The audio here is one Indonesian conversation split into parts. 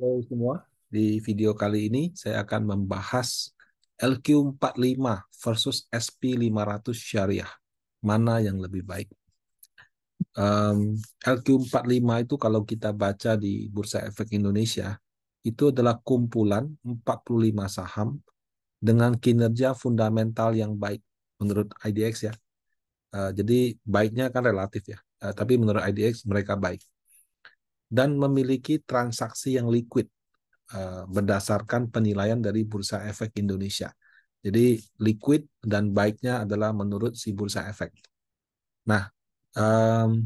Halo semua, di video kali ini saya akan membahas LQ45 versus SP500 Syariah. Mana yang lebih baik? LQ45 itu kalau kita baca di Bursa Efek Indonesia, itu adalah kumpulan 45 saham dengan kinerja fundamental yang baik menurut IDX ya. Jadi baiknya kan relatif ya, tapi menurut IDX mereka baik. Dan memiliki transaksi yang liquid berdasarkan penilaian dari Bursa Efek Indonesia. Jadi liquid dan baiknya adalah menurut si Bursa Efek. Nah, um,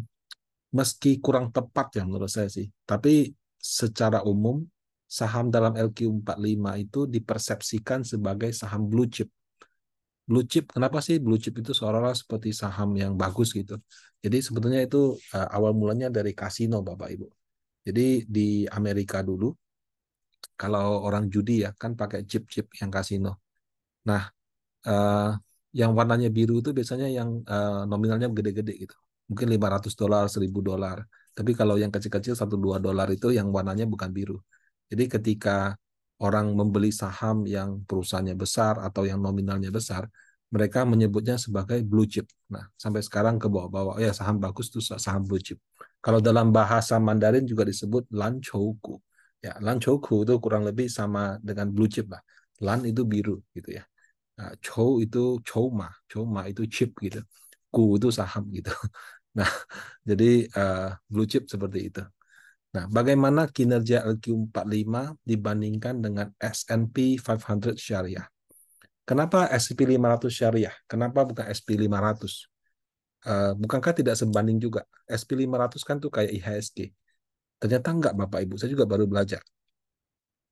meski kurang tepat ya menurut saya sih, tapi secara umum saham dalam LQ45 itu dipersepsikan sebagai saham blue chip. Blue chip, kenapa sih blue chip itu seolah-olah seperti saham yang bagus gitu? Jadi sebetulnya itu awal mulanya dari kasino Bapak Ibu. Jadi di Amerika dulu kalau orang judi ya kan pakai chip-chip yang kasino. Nah, eh, yang warnanya biru itu biasanya yang nominalnya gede-gede gitu. Mungkin $500, $1.000. Tapi kalau yang kecil-kecil $1-2 itu yang warnanya bukan biru. Jadi ketika orang membeli saham yang perusahaannya besar atau yang nominalnya besar, mereka menyebutnya sebagai blue chip. Nah, sampai sekarang ke bawah-bawah, ya saham bagus itu saham blue chip. Kalau dalam bahasa Mandarin juga disebut lan chouku. Ya, lan chouku itu kurang lebih sama dengan blue chip lah. Lan itu biru gitu ya. Nah, Chouma itu chip gitu. Ku itu saham gitu. Nah, jadi blue chip seperti itu. Nah, bagaimana kinerja LQ45 dibandingkan dengan S&P 500 Syariah? Kenapa S&P 500 Syariah? Kenapa bukan SP 500? Bukankah tidak sebanding juga? SP 500 kan tuh kayak IHSG. Ternyata enggak Bapak Ibu, saya juga baru belajar.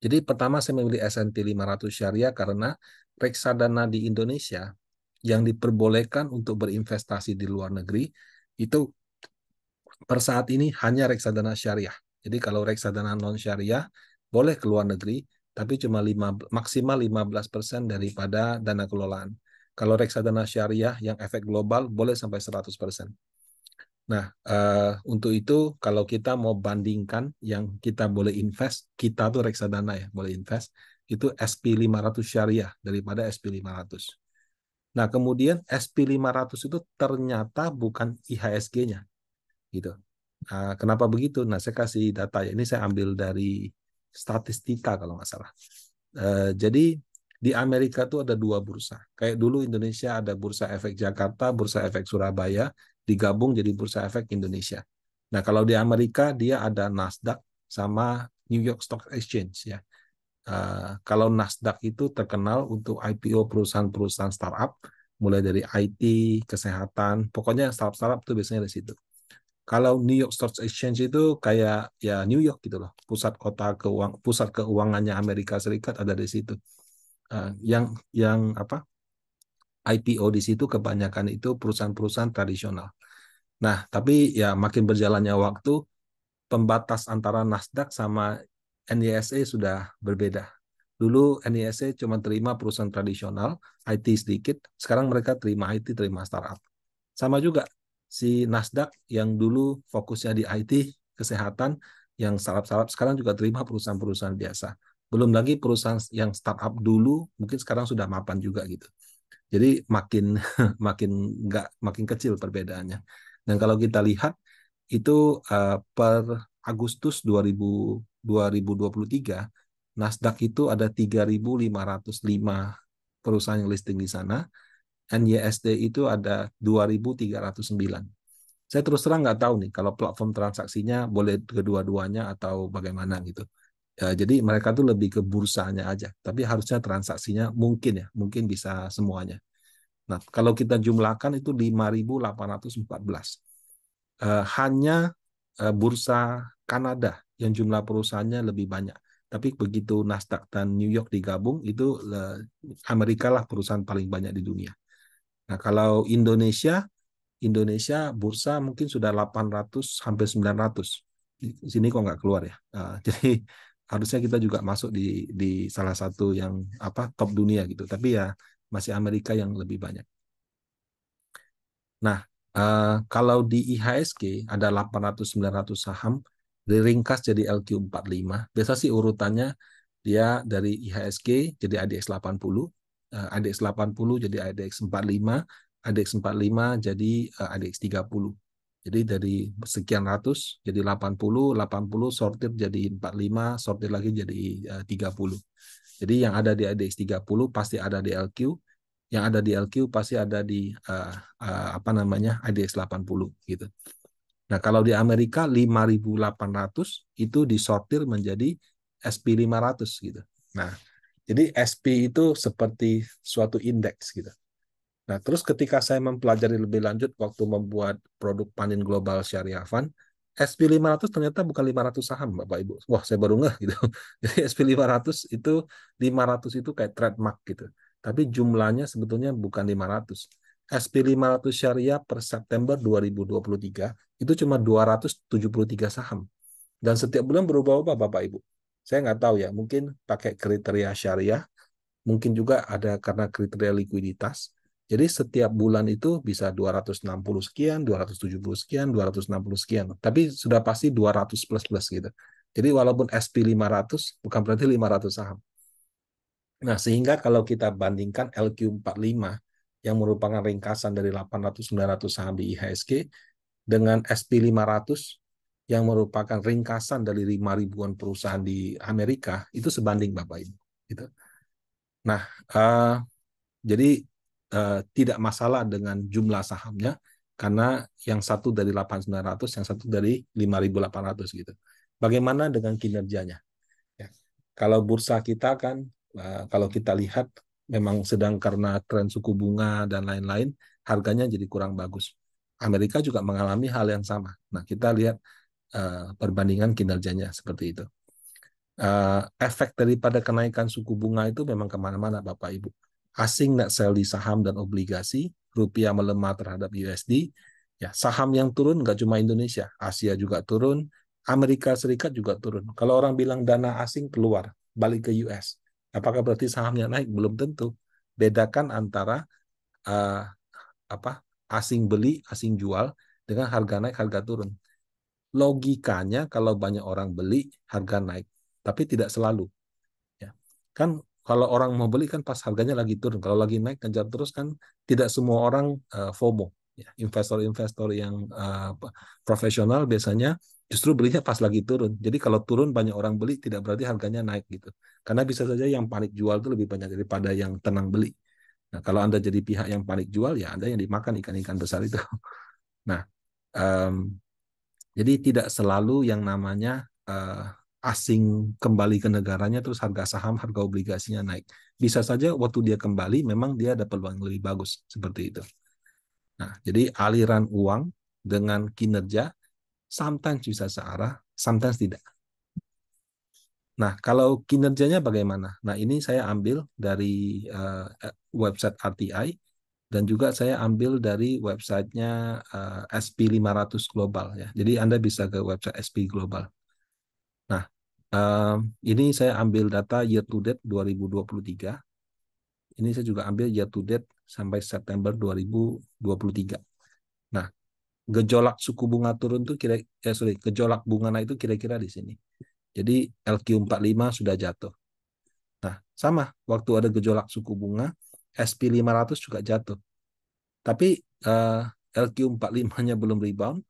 Jadi pertama saya memilih S&P 500 Syariah karena reksadana di Indonesia yang diperbolehkan untuk berinvestasi di luar negeri itu per saat ini hanya reksadana syariah. Jadi kalau reksadana non syariah boleh ke luar negeri, tapi cuma maksimal 15% daripada dana kelolaan. Kalau reksadana syariah yang efek global boleh sampai 100%. Nah, untuk itu kalau kita mau bandingkan yang kita boleh invest, kita tuh reksadana ya, boleh invest, itu SP500 syariah daripada SP500. Nah, kemudian SP500 itu ternyata bukan IHSG-nya gitu. Kenapa begitu? Nah, saya kasih data ya. Ini saya ambil dari Statistika kalau nggak salah. Jadi di Amerika tuh ada dua bursa. Kayak dulu Indonesia ada Bursa Efek Jakarta, Bursa Efek Surabaya, digabung jadi Bursa Efek Indonesia. Nah, kalau di Amerika dia ada Nasdaq sama New York Stock Exchange ya. Kalau Nasdaq itu terkenal untuk IPO perusahaan-perusahaan startup, mulai dari IT, kesehatan, pokoknya startup-startup itu biasanya di situ. Kalau New York Stock Exchange itu kayak ya New York gitu loh, pusat keuangannya Amerika Serikat ada di situ. Yang apa IPO di situ kebanyakan itu perusahaan-perusahaan tradisional. Nah, tapi ya makin berjalannya waktu, pembatas antara Nasdaq sama NYSE sudah berbeda. Dulu NYSE cuma terima perusahaan tradisional, IT sedikit, sekarang mereka terima IT, terima startup. Sama juga si Nasdaq yang dulu fokusnya di IT, kesehatan, yang startup-startup sekarang juga terima perusahaan-perusahaan biasa. Belum lagi perusahaan yang startup dulu mungkin sekarang sudah mapan juga gitu. Jadi makin makin makin kecil perbedaannya. Dan kalau kita lihat itu per Agustus 2023 Nasdaq itu ada 3.505 perusahaan yang listing di sana. NYSD itu ada 2.309. Saya terus terang nggak tahu nih kalau platform transaksinya boleh kedua-duanya atau bagaimana gitu. Ya, jadi mereka tuh lebih ke bursanya aja, tapi harusnya transaksinya mungkin ya, mungkin bisa semuanya. Nah, kalau kita jumlahkan itu 5.814. Hanya bursa Kanada yang jumlah perusahaannya lebih banyak. Tapi begitu Nasdaq dan New York digabung, itu Amerika lah perusahaan paling banyak di dunia. Nah, kalau Indonesia bursa mungkin sudah 800 sampai 900. Di sini kok nggak keluar ya. Jadi harusnya kita juga masuk di salah satu yang apa top dunia gitu. Tapi ya masih Amerika yang lebih banyak. Nah, kalau di IHSG ada 800-900 saham, Diringkas jadi LQ45. Biasa sih urutannya dia dari IHSG jadi ADX 80, ADX 80 jadi ADX 45, ADX 45 jadi ADX 30. Jadi dari sekian ratus jadi 80, 80 sortir jadi 45, sortir lagi jadi 30. Jadi yang ada di ADX 30 pasti ada di LQ, yang ada di LQ pasti ada di apa namanya ADX 80 gitu. Nah, kalau di Amerika 5.800 itu disortir menjadi SP500 gitu. Nah, jadi SP itu seperti suatu indeks gitu. Nah, terus ketika saya mempelajari lebih lanjut waktu membuat produk Panin Global Syariah Fund, SP500 ternyata bukan 500 saham, Bapak Ibu. Wah, saya baru ngeh gitu. Jadi SP500 itu 500 itu kayak trademark gitu. Tapi jumlahnya sebetulnya bukan 500. SP500 Syariah per September 2023 itu cuma 273 saham. Dan setiap bulan berubah-ubah, Bapak Ibu. Saya nggak tahu ya, mungkin pakai kriteria syariah, mungkin juga ada karena kriteria likuiditas. Jadi setiap bulan itu bisa 260 sekian, 270 sekian, 260 sekian. Tapi sudah pasti 200 plus-plus gitu. Jadi walaupun SP 500, bukan berarti 500 saham. Nah, sehingga kalau kita bandingkan LQ45 yang merupakan ringkasan dari 800-900 saham di IHSG dengan SP 500 yang merupakan ringkasan dari 5 ribuan perusahaan di Amerika, itu sebanding Bapak Ibu. Gitu. Nah, jadi tidak masalah dengan jumlah sahamnya karena yang satu dari 8.900, yang satu dari 5.800 gitu. Bagaimana dengan kinerjanya? Ya. Kalau bursa kita kan, kalau kita lihat memang sedang karena tren suku bunga dan lain-lain, harganya jadi kurang bagus. Amerika juga mengalami hal yang sama. Nah, kita lihat perbandingan kinerjanya seperti itu. Efek daripada kenaikan suku bunga itu memang kemana-mana, Bapak Ibu. Asing net sell di saham dan obligasi, rupiah melemah terhadap USD, ya saham yang turun nggak cuma Indonesia, Asia juga turun, Amerika Serikat juga turun. Kalau orang bilang dana asing keluar, balik ke US, apakah berarti sahamnya naik? Belum tentu. Bedakan antara uh, apa asing beli, asing jual dengan harga naik, harga turun. Logikanya kalau banyak orang beli, harga naik, tapi tidak selalu. Ya. Kan kalau orang mau beli kan pas harganya lagi turun, kalau lagi naik kejar terus kan tidak semua orang FOMO. Ya. Investor-investor yang profesional biasanya justru belinya pas lagi turun. Jadi kalau turun banyak orang beli tidak berarti harganya naik gitu. Karena bisa saja yang panik jual itu lebih banyak daripada yang tenang beli. Nah, kalau Anda jadi pihak yang panik jual, ya Anda yang dimakan ikan-ikan besar itu. Nah, um, jadi tidak selalu yang namanya asing kembali ke negaranya terus harga saham, harga obligasinya naik. Bisa saja waktu dia kembali memang dia ada peluang lebih bagus seperti itu. Nah, jadi aliran uang dengan kinerja sometimes bisa searah, sometimes tidak. Nah, kalau kinerjanya bagaimana? Nah, ini saya ambil dari website RTI dan juga saya ambil dari websitenya SP500 Global ya. Jadi Anda bisa ke website SP Global. Nah, ini saya ambil data year to date 2023. Ini saya juga ambil year to date sampai September 2023. Nah, gejolak suku bunga turun tuh gejolak bunga naik itu kira-kira di sini. Jadi LQ45 sudah jatuh. Nah, sama waktu ada gejolak suku bunga, SP500 juga jatuh. Tapi LQ45-nya belum rebound,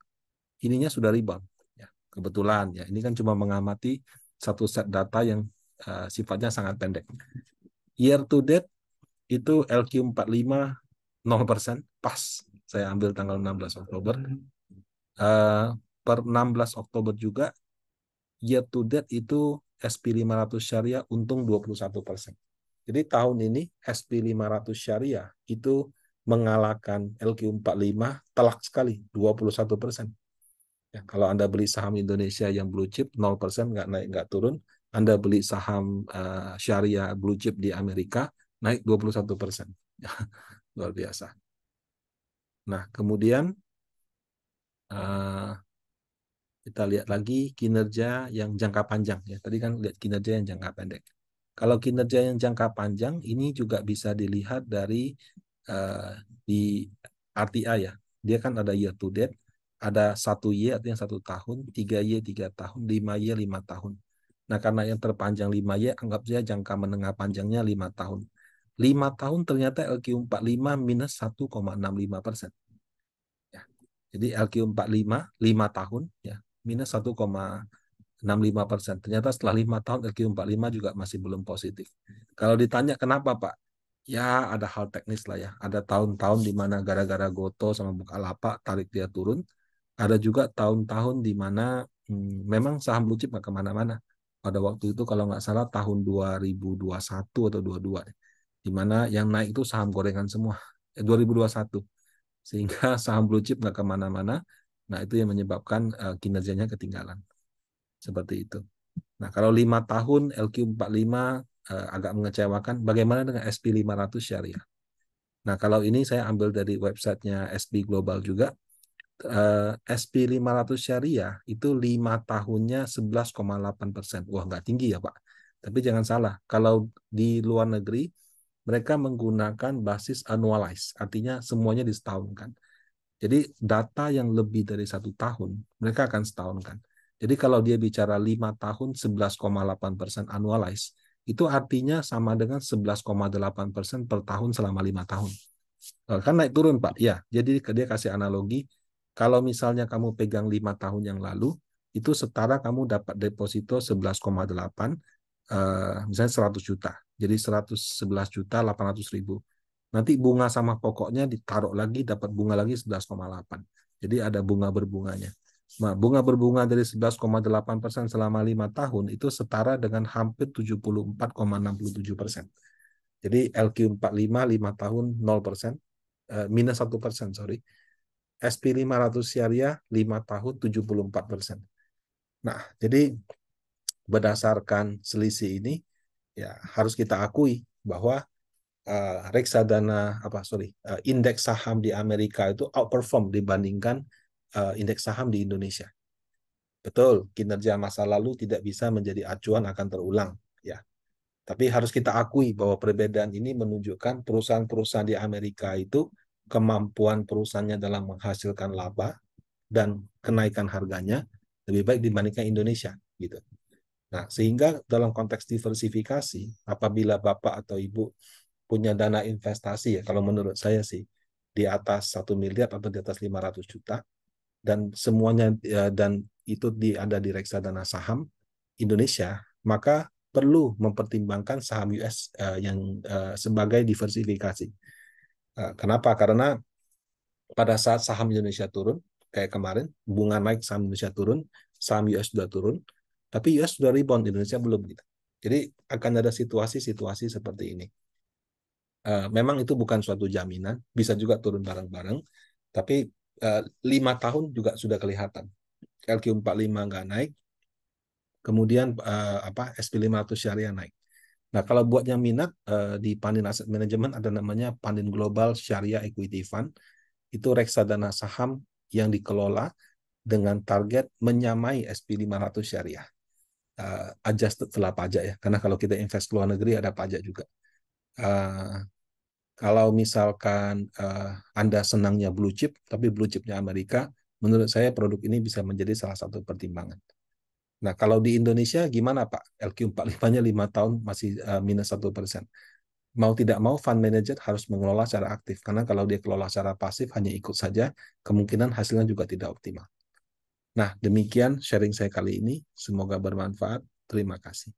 ininya sudah rebound. Ya, kebetulan ya, ini kan cuma mengamati satu set data yang sifatnya sangat pendek. Year to date itu LQ45 0%, pas. Saya ambil tanggal 16 Oktober. Per 16 Oktober juga, year to date itu SP500 Syariah untung 21%. Jadi tahun ini SP500 Syariah itu mengalahkan LQ45 telak sekali, 21%. Ya, kalau Anda beli saham Indonesia yang blue chip 0% nggak naik nggak turun, Anda beli saham syariah blue chip di Amerika naik 21%. Luar biasa. Nah, kemudian kita lihat lagi kinerja yang jangka panjang ya. Tadi kan lihat kinerja yang jangka pendek. Kalau kinerja yang jangka panjang ini juga bisa dilihat dari di RTI ya. Dia kan ada year to date, Ada 1Y artinya 1 tahun, 3Y 3 tahun, 5Y 5 tahun. Nah, karena yang terpanjang 5Y, anggap saja jangka menengah panjangnya 5 tahun. 5 tahun ternyata LQ45 minus 1,65%. Ya. Jadi LQ45 5 tahun ya minus 1,65%. Ternyata setelah 5 tahun LQ45 juga masih belum positif. Kalau ditanya kenapa Pak? Ya ada hal teknis lah ya. Ada tahun-tahun di mana gara-gara Goto sama Bukalapak tarik dia turun. Ada juga tahun-tahun di mana memang saham blue chip nggak kemana-mana. Pada waktu itu kalau nggak salah tahun 2021 atau 22 di mana yang naik itu saham gorengan semua. 2021 sehingga saham blue chip nggak kemana-mana. Nah itu yang menyebabkan kinerjanya ketinggalan seperti itu. Nah kalau 5 tahun LQ45 agak mengecewakan. Bagaimana dengan SP500 syariah? Nah kalau ini saya ambil dari websitenya SB Global juga. SP500 syariah itu 5 tahunnya 11,8%. Wah nggak tinggi ya Pak. Tapi jangan salah, kalau di luar negeri mereka menggunakan basis annualized, artinya semuanya disetahunkan. Jadi data yang lebih dari 1 tahun, mereka akan setahunkan. Jadi kalau dia bicara 5 tahun 11,8% annualized, itu artinya sama dengan 11,8% per tahun selama 5 tahun. Kan naik turun Pak. Ya, jadi dia kasih analogi, kalau misalnya kamu pegang 5 tahun yang lalu, itu setara kamu dapat deposito 11,8, misalnya 100 juta. Jadi 111 juta 800 ribu. Nanti bunga sama pokoknya ditaruh lagi, dapat bunga lagi 11,8. Jadi ada bunga berbunganya. Nah, bunga berbunga dari 11,8% selama 5 tahun itu setara dengan hampir 74,67%. Jadi LQ45 5 tahun 0%, minus 1%, sorry. SP500 syariah 5 tahun 74%. Nah, jadi berdasarkan selisih ini, ya harus kita akui bahwa reksadana indeks saham di Amerika itu outperform dibandingkan indeks saham di Indonesia. Betul, kinerja masa lalu tidak bisa menjadi acuan akan terulang, ya. Tapi harus kita akui bahwa perbedaan ini menunjukkan perusahaan-perusahaan di Amerika itu kemampuan perusahaannya dalam menghasilkan laba dan kenaikan harganya lebih baik dibandingkan Indonesia, gitu. Nah, sehingga dalam konteks diversifikasi, apabila Bapak atau Ibu punya dana investasi, ya kalau menurut saya sih di atas 1 miliar atau di atas 500 juta dan semuanya dan itu ada di reksadana saham Indonesia, maka perlu mempertimbangkan saham US yang sebagai diversifikasi. Kenapa? Karena pada saat saham Indonesia turun, kayak kemarin, bunga naik, saham Indonesia turun, saham US sudah turun, tapi US sudah rebound, Indonesia belum. Gitu. Jadi akan ada situasi-situasi seperti ini. Memang itu bukan suatu jaminan, bisa juga turun bareng-bareng, tapi 5 tahun juga sudah kelihatan. LQ45 nggak naik, kemudian SP500 syariah naik. Nah, kalau buat yang minat, di Pandin Asset Management ada namanya Pandin Global Syariah Equity Fund. Itu reksadana saham yang dikelola dengan target menyamai SP500 syariah. Adjusted setelah pajak ya, karena kalau kita invest ke luar negeri ada pajak juga. Kalau misalkan Anda senangnya blue chip, tapi blue chipnya Amerika, menurut saya produk ini bisa menjadi salah satu pertimbangan. Nah, kalau di Indonesia gimana Pak? LQ45-nya 5 tahun masih minus 1%. Mau tidak mau, fund manager harus mengelola secara aktif. Karena kalau dia kelola secara pasif, hanya ikut saja, kemungkinan hasilnya juga tidak optimal. Nah, demikian sharing saya kali ini. Semoga bermanfaat. Terima kasih.